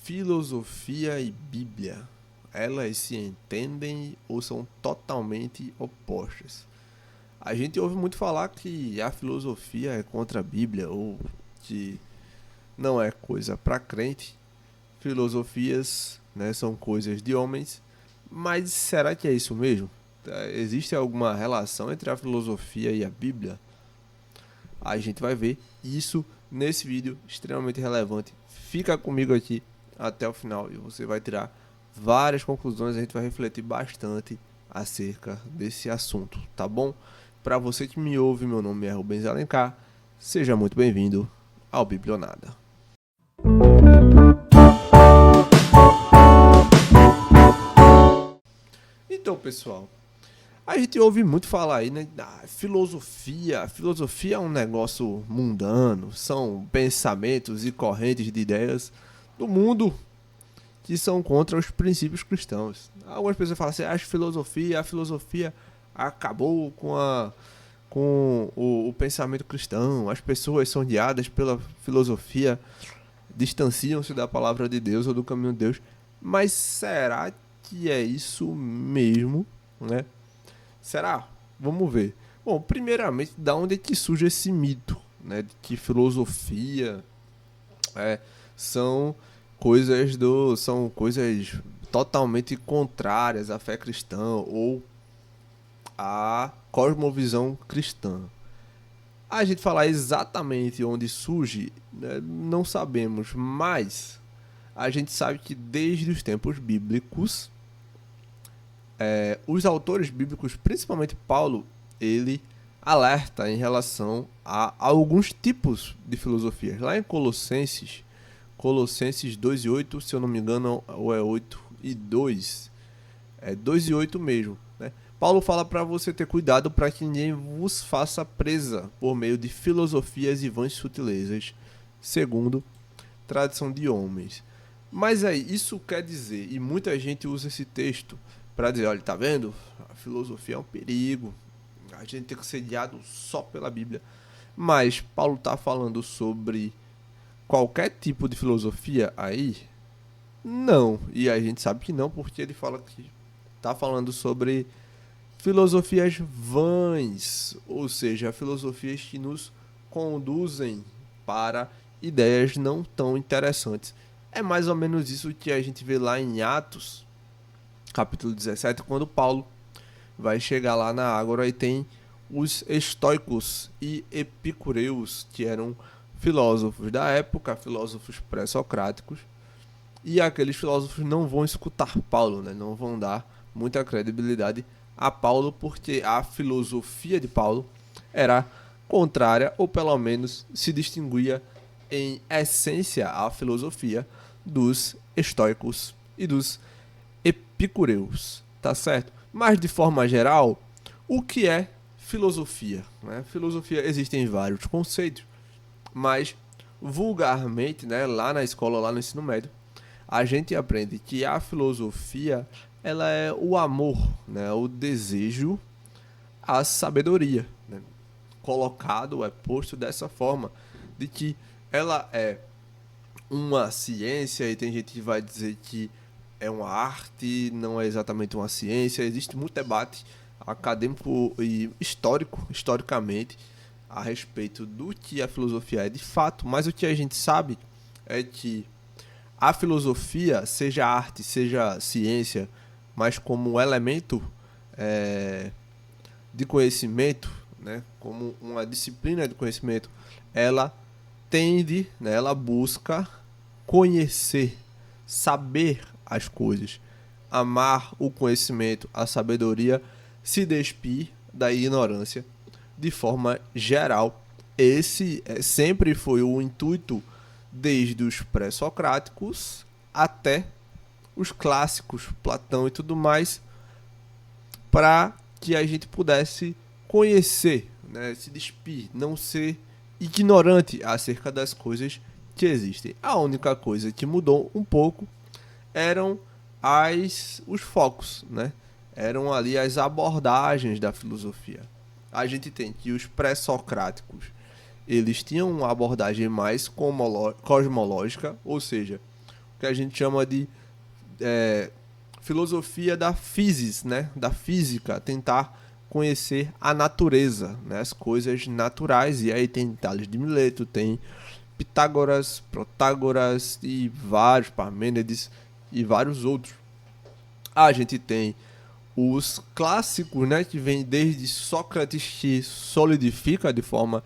Filosofia e Bíblia, elas se entendem ou são totalmente opostas? A gente ouve muito falar que a filosofia é contra a Bíblia ou que não é coisa para crente. Filosofias, né, são coisas de homens, mas será que é isso mesmo? Existe alguma relação entre a filosofia e a Bíblia? A gente vai ver isso nesse vídeo extremamente relevante. Fica comigo aqui até o final e você vai tirar várias conclusões. A gente vai refletir bastante acerca desse assunto, tá bom? Para você que me ouve, meu nome é Rubens Alencar. Seja muito bem-vindo ao Biblionada. Então, pessoal, a gente ouve muito falar aí, né, da filosofia. A filosofia é um negócio mundano, são pensamentos e correntes de ideias do mundo que são contra os princípios cristãos. Algumas pessoas falam assim, a filosofia acabou com o pensamento cristão, as pessoas são guiadas pela filosofia, distanciam-se da palavra de Deus ou do caminho de Deus. Mas será que é isso mesmo, né? Será? Vamos ver. Bom, primeiramente, da onde é que surge esse mito, né, de que filosofia é, são são coisas totalmente contrárias à fé cristã ou à cosmovisão cristã. A gente falar exatamente onde surge, né, não sabemos, mas a gente sabe que desde os tempos bíblicos, os autores bíblicos, principalmente Paulo, ele alerta em relação a alguns tipos de filosofias. Lá em Colossenses 2 e 8, se eu não me engano, ou é 8 e 2, é 2 e 8 mesmo, né? Paulo fala para você ter cuidado para que ninguém vos faça presa por meio de filosofias e vãs sutilezas, segundo tradição de homens. Mas aí, isso quer dizer, e muita gente usa esse texto para dizer, olha, tá vendo? A filosofia é um perigo, a gente tem que ser guiado só pela Bíblia. Mas Paulo está falando sobre qualquer tipo de filosofia aí? Não. E a gente sabe que não, porque ele fala que está falando sobre filosofias vãs, ou seja, filosofias que nos conduzem para ideias não tão interessantes. É mais ou menos isso que a gente vê lá em Atos, capítulo 17, quando Paulo vai chegar lá na Ágora e tem os estoicos e epicureus, que eram filósofos da época, filósofos pré-socráticos, e aqueles filósofos não vão escutar Paulo, né? Não vão dar muita credibilidade a Paulo, porque a filosofia de Paulo era contrária, ou pelo menos se distinguia em essência à filosofia dos estoicos e dos epicureus, tá certo? Mas de forma geral, o que é filosofia, né? Filosofia, existem vários conceitos, mas vulgarmente, né, lá na escola, lá no ensino médio, a gente aprende que a filosofia, ela é o amor, né, o desejo à sabedoria, né? Colocado, é posto dessa forma, de que ela é uma ciência, e tem gente que vai dizer que é uma arte, não é exatamente uma ciência. Existe muito debate acadêmico e historicamente, a respeito do que a filosofia é de fato, mas o que a gente sabe é que a filosofia, seja arte, seja ciência, mas como um elemento é, de conhecimento, né, como uma disciplina de conhecimento, ela tende, né, ela busca conhecer, saber as coisas, amar o conhecimento, a sabedoria, se despir da ignorância de forma geral. Esse sempre foi o intuito desde os pré-socráticos até os clássicos, Platão e tudo mais, para que a gente pudesse conhecer, né, se despir, não ser ignorante acerca das coisas que existem. A única coisa que mudou um pouco eram os focos, né? Eram ali as abordagens da filosofia. A gente tem que os pré-socráticos, eles tinham uma abordagem mais cosmológica, ou seja, o que a gente chama de filosofia da physis, né? Da física, tentar conhecer a natureza, né? As coisas naturais. E aí tem Tales de Mileto, tem Pitágoras, Protágoras e vários, Parmênides e vários outros. A gente tem os clássicos, né, que vem desde Sócrates, que solidifica de forma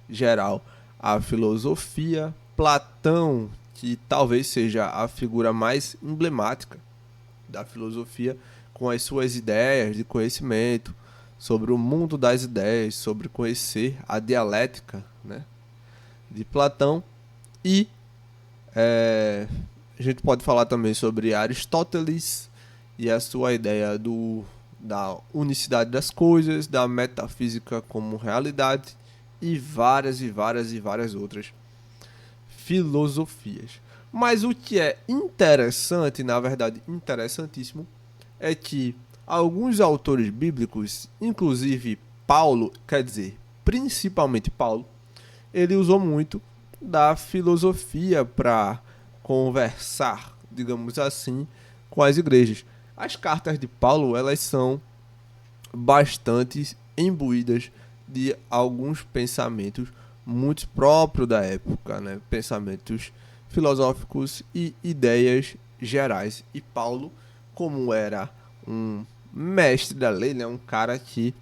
geral a filosofia, Platão, que talvez seja a figura mais emblemática da filosofia, com as suas ideias de conhecimento sobre o mundo das ideias, sobre conhecer a dialética, né, de Platão. E a gente pode falar também sobre Aristóteles e a sua ideia da unicidade das coisas, da metafísica como realidade e várias e várias e várias outras filosofias. Mas o que é interessante, na verdade interessantíssimo, é que alguns autores bíblicos, inclusive Paulo, quer dizer, principalmente Paulo, ele usou muito da filosofia para conversar, digamos assim, com as igrejas. As cartas de Paulo, elas são bastante imbuídas de alguns pensamentos muito próprios da época, né? Pensamentos filosóficos e ideias gerais. E Paulo, como era um mestre da lei, né? Um cara que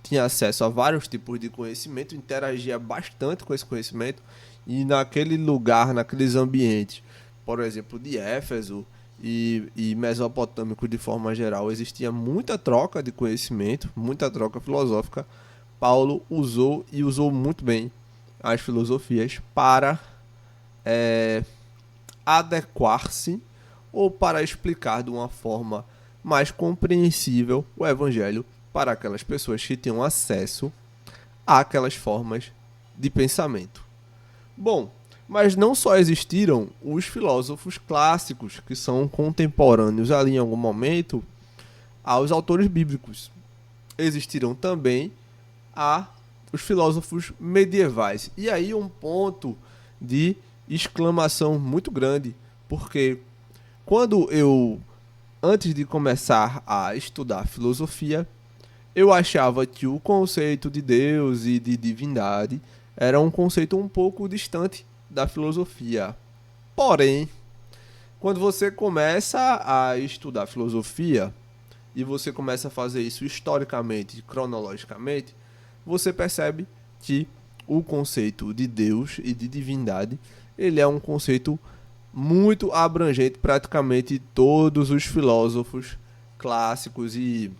tinha acesso a vários tipos de conhecimento, interagia bastante com esse conhecimento, e naquele lugar, naqueles ambientes, por exemplo, de Éfeso e mesopotâmico de forma geral, existia muita troca de conhecimento, muita troca filosófica. Paulo usou muito bem as filosofias para adequar-se ou para explicar de uma forma mais compreensível o evangelho para aquelas pessoas que tinham acesso àquelas formas de pensamento. Bom, mas não só existiram os filósofos clássicos, que são contemporâneos ali em algum momento aos autores bíblicos. Existiram também os filósofos medievais. E aí um ponto de exclamação muito grande, porque antes de começar a estudar filosofia, eu achava que o conceito de Deus e de divindade era um conceito um pouco distante da filosofia. Porém, quando você começa a estudar filosofia e você começa a fazer isso historicamente, cronologicamente, você percebe que o conceito de Deus e de divindade, ele é um conceito muito abrangente. Praticamente todos os filósofos clássicos e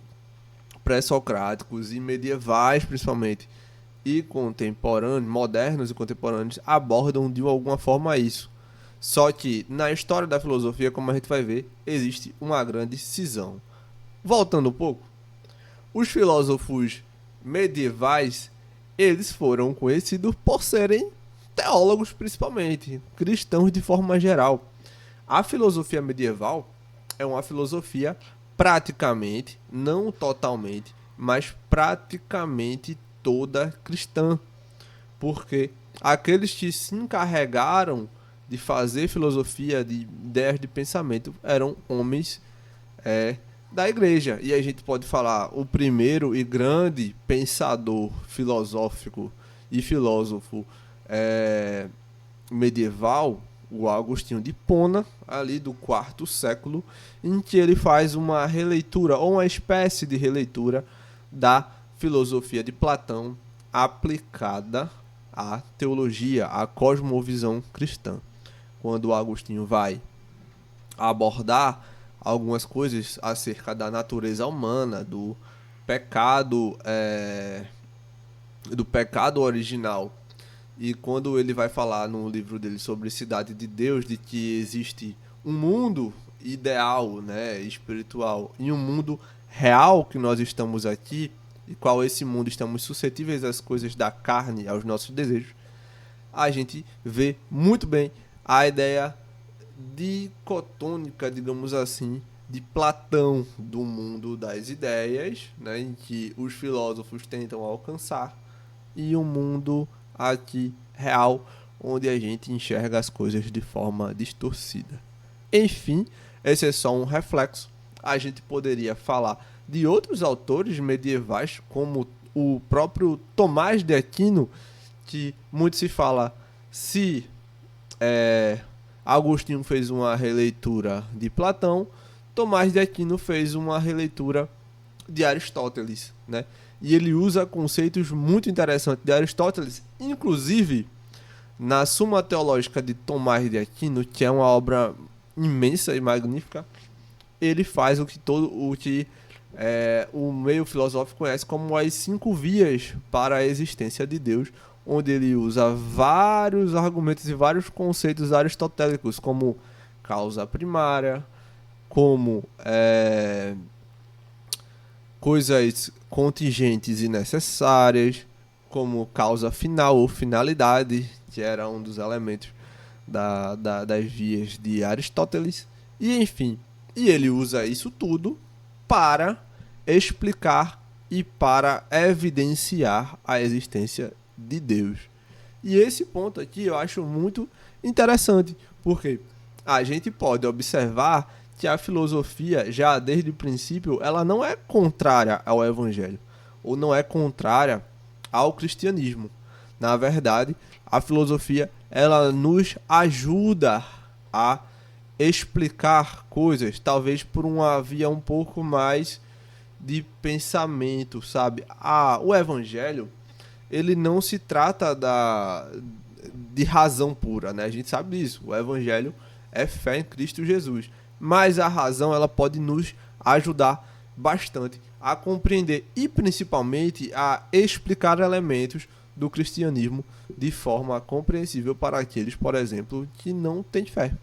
pré-socráticos e medievais, principalmente, e contemporâneos, modernos e contemporâneos, abordam de alguma forma isso. Só que na história da filosofia, como a gente vai ver, existe uma grande cisão. Voltando um pouco, os filósofos medievais, eles foram conhecidos por serem teólogos, principalmente, cristãos de forma geral. A filosofia medieval é uma filosofia praticamente, não totalmente, mas praticamente toda cristã, porque aqueles que se encarregaram de fazer filosofia, de ideias de pensamento, eram homens da igreja. E a gente pode falar o primeiro e grande pensador filosófico e filósofo medieval, o Agostinho de Hipona, ali do quarto século, em que ele faz uma releitura, ou uma espécie de releitura, da filosofia de Platão aplicada à teologia, à cosmovisão cristã. Quando o Agostinho vai abordar algumas coisas acerca da natureza humana, do pecado original. E quando ele vai falar no livro dele sobre Cidade de Deus, de que existe um mundo ideal, né, espiritual, e um mundo real que nós estamos aqui, e qual esse mundo estamos suscetíveis às coisas da carne, aos nossos desejos, a gente vê muito bem a ideia dicotônica, digamos assim, de Platão, do mundo das ideias, né, em que os filósofos tentam alcançar, e um mundo aqui real, onde a gente enxerga as coisas de forma distorcida. Enfim, esse é só um reflexo. A gente poderia falar de outros autores medievais, como o próprio Tomás de Aquino, que muito se fala se Agostinho fez uma releitura de Platão, Tomás de Aquino fez uma releitura de Aristóteles, né? E ele usa conceitos muito interessantes de Aristóteles, inclusive na Suma Teológica de Tomás de Aquino, que é uma obra imensa e magnífica. Ele faz o meio filosófico conhece como as 5 vias para a existência de Deus, onde ele usa vários argumentos e vários conceitos aristotélicos, como causa primária, como coisas contingentes e necessárias, como causa final ou finalidade, que era um dos elementos das vias de Aristóteles, e enfim. E ele usa isso tudo para explicar e para evidenciar a existência de Deus. E esse ponto aqui eu acho muito interessante, porque a gente pode observar que a filosofia, já desde o princípio, ela não é contrária ao evangelho, ou não é contrária ao cristianismo. Na verdade, a filosofia, ela nos ajuda a explicar coisas, talvez por uma via um pouco mais de pensamento, sabe? O evangelho, ele não se trata de razão pura, né? A gente sabe disso. O evangelho é fé em Cristo Jesus. Mas a razão, ela pode nos ajudar bastante a compreender e principalmente a explicar elementos do cristianismo de forma compreensível para aqueles, por exemplo, que não têm fé.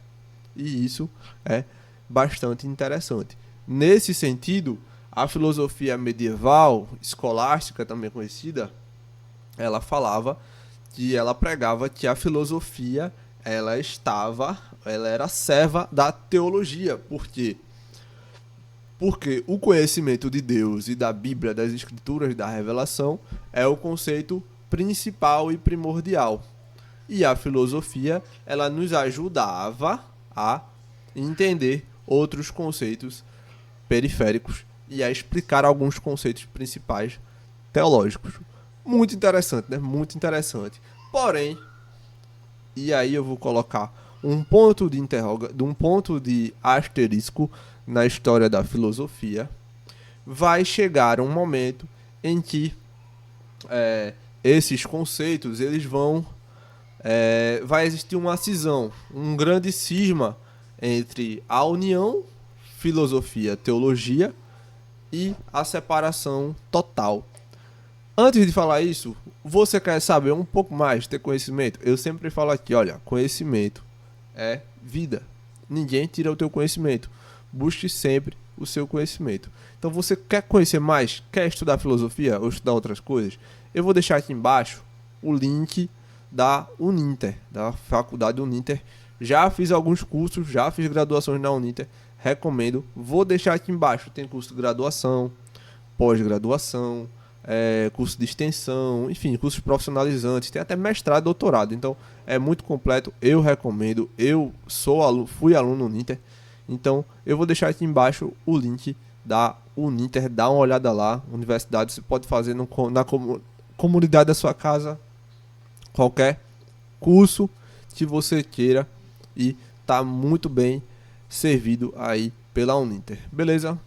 E isso é bastante interessante. Nesse sentido, a filosofia medieval, escolástica também conhecida, ela falava que ela pregava que a filosofia ela era serva da teologia. Por quê? Porque o conhecimento de Deus e da Bíblia, das Escrituras, da revelação, é o conceito principal e primordial. E a filosofia, ela nos ajudava a entender outros conceitos periféricos e a explicar alguns conceitos principais teológicos. Muito interessante, né? Muito interessante. Porém, e aí eu vou colocar um ponto de asterisco na história da filosofia, vai chegar um momento em que esses conceitos eles vai existir uma cisão, um grande cisma entre a união filosofia-teologia e a separação total. Antes de falar isso, você quer saber um pouco mais, ter conhecimento? Eu sempre falo aqui, olha, conhecimento é vida. Ninguém tira o teu conhecimento. Busque sempre o seu conhecimento. Então você quer conhecer mais? Quer estudar filosofia ou estudar outras coisas? Eu vou deixar aqui embaixo o link da Uninter, da faculdade Uninter. Já fiz alguns cursos, já fiz graduações na Uninter. Recomendo. Vou deixar aqui embaixo. Tem curso de graduação, pós-graduação, curso de extensão, enfim, cursos profissionalizantes, tem até mestrado e doutorado, então é muito completo, eu recomendo, fui aluno Uninter, então eu vou deixar aqui embaixo o link da Uninter, dá uma olhada lá, universidade, você pode fazer na comunidade da sua casa, qualquer curso que você queira e tá muito bem servido aí pela Uninter, beleza?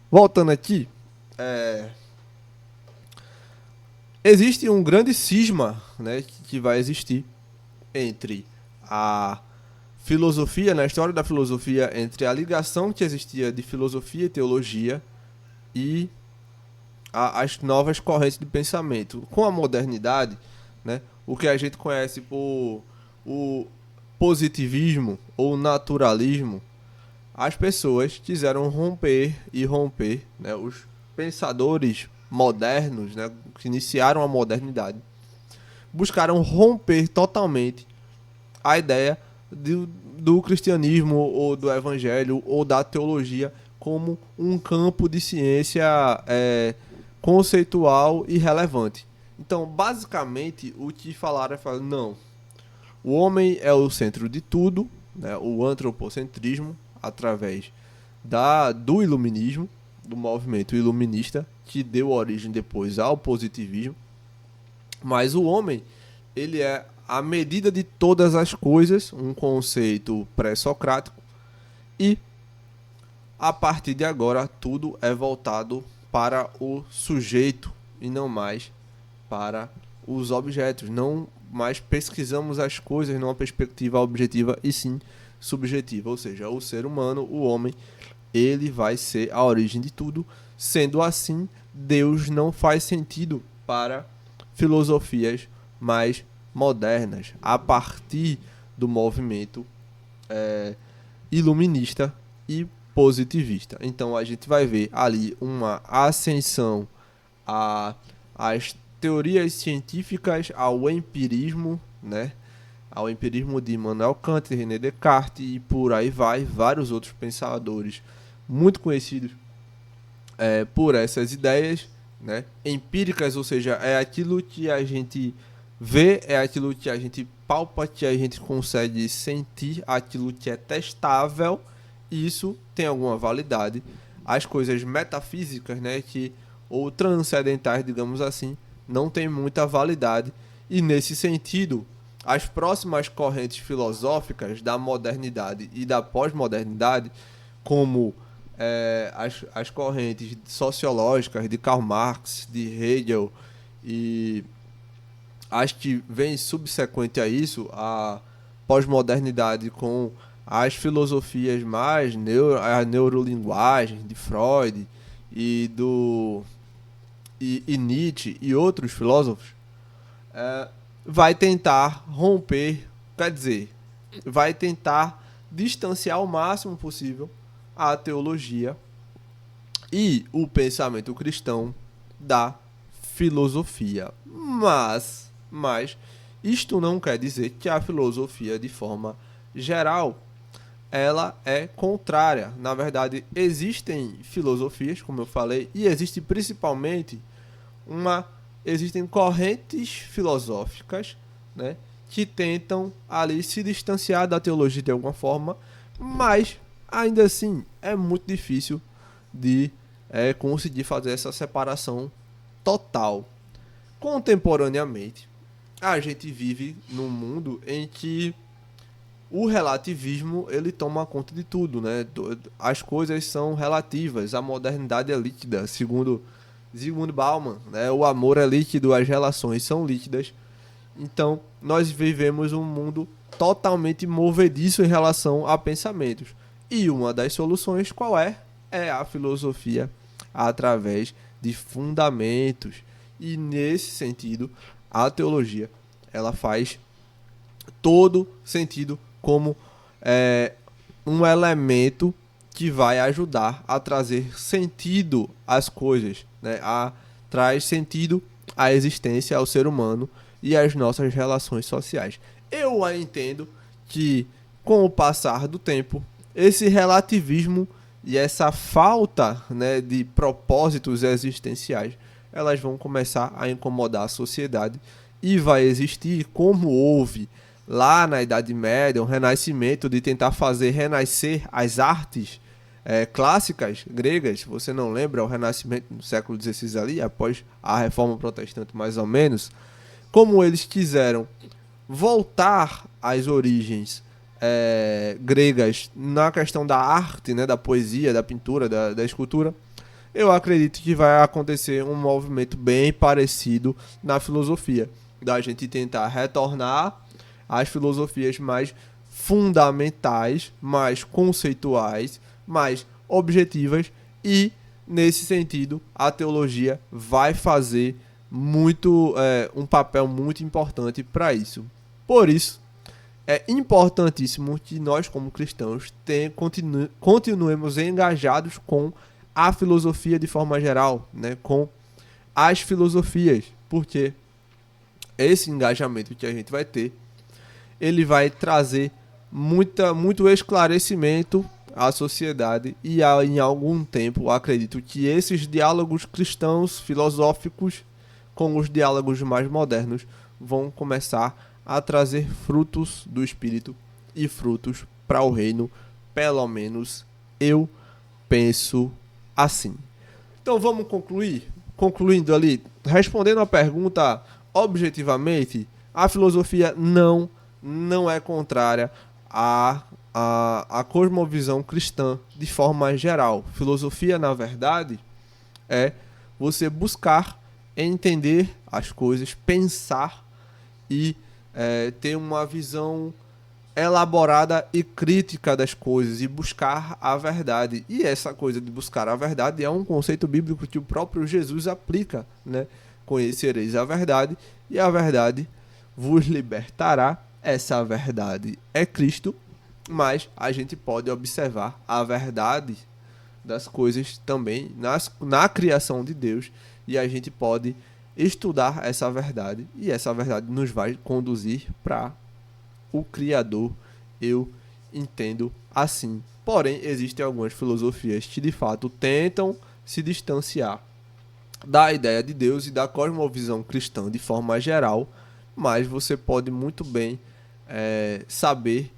Voltando aqui, existe um grande cisma, né, que vai existir entre a filosofia, na história da filosofia, entre a ligação que existia de filosofia e teologia e as novas correntes de pensamento. Com a modernidade, né, o que a gente conhece por o positivismo ou naturalismo, as pessoas quiseram romper, né, os pensadores modernos, né, que iniciaram a modernidade, buscaram romper totalmente a ideia do cristianismo ou do evangelho ou da teologia como um campo de ciência conceitual e relevante. Então, basicamente, o que falaram é não, o homem é o centro de tudo, né, o antropocentrismo, através do iluminismo, do movimento iluminista, que deu origem depois ao positivismo. Mas o homem, ele é a medida de todas as coisas, um conceito pré-socrático, e a partir de agora tudo é voltado para o sujeito e não mais para os objetos. Não mais pesquisamos as coisas numa perspectiva objetiva e sim subjetiva, ou seja, o ser humano, o homem, ele vai ser a origem de tudo. Sendo assim, Deus não faz sentido para filosofias mais modernas, a partir do movimento iluminista e positivista. Então a gente vai ver ali uma ascensão às teorias científicas, ao empirismo, né? Ao empirismo de Immanuel Kant, René Descartes e por aí vai, vários outros pensadores muito conhecidos por essas ideias, né, empíricas, ou seja, é aquilo que a gente vê, é aquilo que a gente palpa, que a gente consegue sentir, aquilo que é testável, e isso tem alguma validade. As coisas metafísicas, né, ou transcendentais, digamos assim, não tem muita validade, e nesse sentido, as próximas correntes filosóficas da modernidade e da pós-modernidade, como as correntes sociológicas de Karl Marx, de Hegel, e as que vêm subsequente a isso, a pós-modernidade com as filosofias mais a neurolinguagem de Freud e Nietzsche e outros filósofos, vai tentar romper, quer dizer, vai tentar distanciar o máximo possível a teologia e o pensamento cristão da filosofia. Mas isto não quer dizer que a filosofia, de forma geral, ela é contrária. Na verdade, existem filosofias, como eu falei, e existe principalmente existem correntes filosóficas, né, que tentam ali se distanciar da teologia de alguma forma, mas ainda assim é muito difícil de conseguir fazer essa separação total. Contemporaneamente, a gente vive num mundo em que o relativismo ele toma conta de tudo, né? As coisas são relativas, a modernidade é líquida, segundo Zygmunt Bauman, né? O amor é líquido, as relações são líquidas. Então, nós vivemos um mundo totalmente movediço em relação a pensamentos. E uma das soluções qual é? É a filosofia através de fundamentos. E nesse sentido, a teologia ela faz todo sentido como um elemento que vai ajudar a trazer sentido às coisas, né? Traz sentido à existência, ao ser humano e às nossas relações sociais. Eu entendo que, com o passar do tempo, esse relativismo e essa falta, né, de propósitos existenciais, elas vão começar a incomodar a sociedade e vai existir, como houve lá na Idade Média, um renascimento de tentar fazer renascer as artes clássicas gregas. Você não lembra o renascimento no século XVI ali, após a Reforma Protestante mais ou menos, como eles quiseram voltar às origens gregas na questão da arte, né, da poesia, da pintura, da escultura. Eu acredito que vai acontecer um movimento bem parecido na filosofia, da gente tentar retornar às filosofias mais fundamentais, mais conceituais, mais objetivas, e nesse sentido a teologia vai fazer um papel muito importante para isso. Por isso, é importantíssimo que nós, como cristãos, continuemos engajados com a filosofia de forma geral, né, com as filosofias, porque esse engajamento que a gente vai ter, ele vai trazer muito esclarecimento à sociedade, e em algum tempo acredito que esses diálogos cristãos filosóficos com os diálogos mais modernos vão começar a trazer frutos do Espírito e frutos para o reino, pelo menos eu penso assim. Então vamos concluir? Concluindo ali, respondendo a pergunta objetivamente, a filosofia não é contrária à cosmovisão cristã de forma geral. Filosofia, na verdade, é você buscar entender as coisas, pensar e ter uma visão elaborada e crítica das coisas e buscar a verdade. E essa coisa de buscar a verdade é um conceito bíblico que o próprio Jesus aplica, né? Conhecereis a verdade e a verdade vos libertará. Essa verdade é Cristo, mas a gente pode observar a verdade das coisas também na criação de Deus e a gente pode estudar essa verdade e essa verdade nos vai conduzir para o Criador. Eu entendo assim. Porém, existem algumas filosofias que de fato tentam se distanciar da ideia de Deus e da cosmovisão cristã de forma geral, mas você pode muito bem saber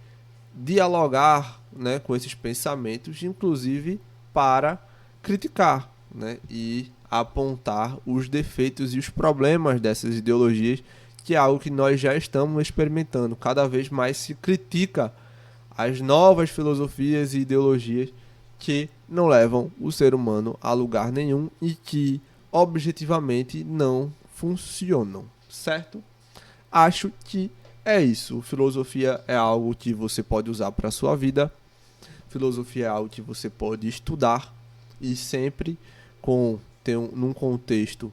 dialogar, né, com esses pensamentos, inclusive para criticar, né, e apontar os defeitos e os problemas dessas ideologias, que é algo que nós já estamos experimentando. Cada vez mais se critica as novas filosofias e ideologias que não levam o ser humano a lugar nenhum e que objetivamente não funcionam, certo? Acho que é isso. Filosofia é algo que você pode usar para a sua vida. Filosofia é algo que você pode estudar e sempre num contexto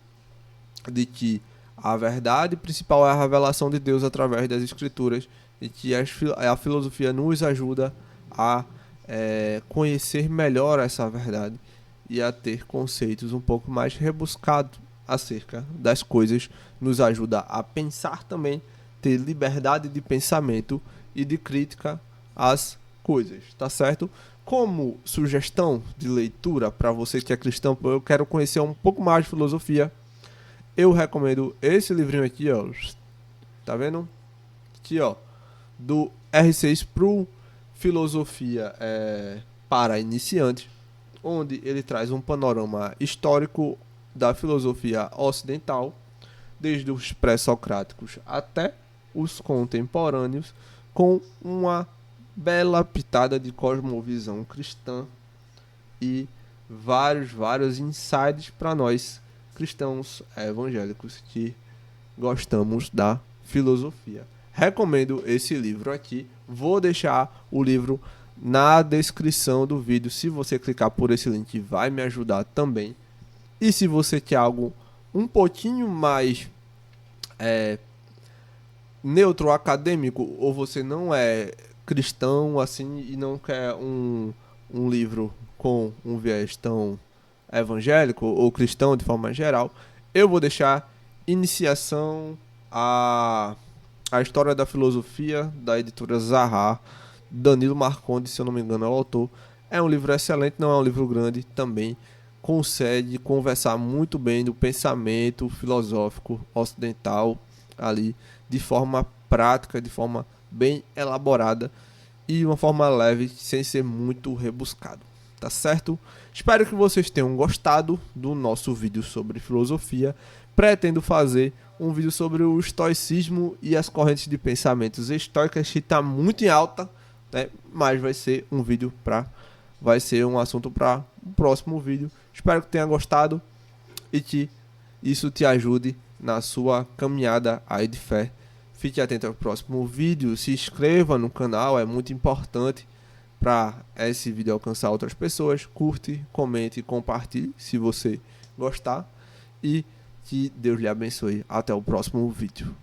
de que a verdade principal é a revelação de Deus através das Escrituras e que a filosofia nos ajuda a conhecer melhor essa verdade e a ter conceitos um pouco mais rebuscados acerca das coisas, nos ajuda a pensar também, ter liberdade de pensamento e de crítica às coisas, tá certo? Como sugestão de leitura para você que é cristão, eu quero conhecer um pouco mais de filosofia, eu recomendo esse livrinho aqui, ó. Tá vendo? Aqui, ó. Do R6 Pro Filosofia para Iniciantes, onde ele traz um panorama histórico da filosofia ocidental, desde os pré-socráticos até os contemporâneos, com uma bela pitada de cosmovisão cristã e vários insights para nós cristãos evangélicos que gostamos da filosofia. Recomendo esse livro aqui. Vou deixar o livro na descrição do vídeo. Se você clicar por esse link, vai me ajudar também. E se você quer algo um pouquinho mais neutro, acadêmico, ou você não é cristão assim e não quer um livro com um viés tão evangélico ou cristão de forma geral, eu vou deixar Iniciação à História da Filosofia, da editora Zaha, Danilo Marcondes, se eu não me engano é o autor. É um livro excelente, não é um livro grande, também consegue conversar muito bem do pensamento filosófico ocidental ali, de forma prática, de forma bem elaborada e uma forma leve, sem ser muito rebuscado, tá certo? Espero que vocês tenham gostado do nosso vídeo sobre filosofia. Pretendo fazer um vídeo sobre o estoicismo e as correntes de pensamentos estoicas, que está muito em alta, né? Mas vai ser um assunto para o próximo vídeo. Espero que tenha gostado e que isso te ajude na sua caminhada aí de fé. Fique atento ao próximo vídeo, se inscreva no canal, é muito importante para esse vídeo alcançar outras pessoas. Curte, comente e compartilhe se você gostar. E que Deus lhe abençoe. Até o próximo vídeo.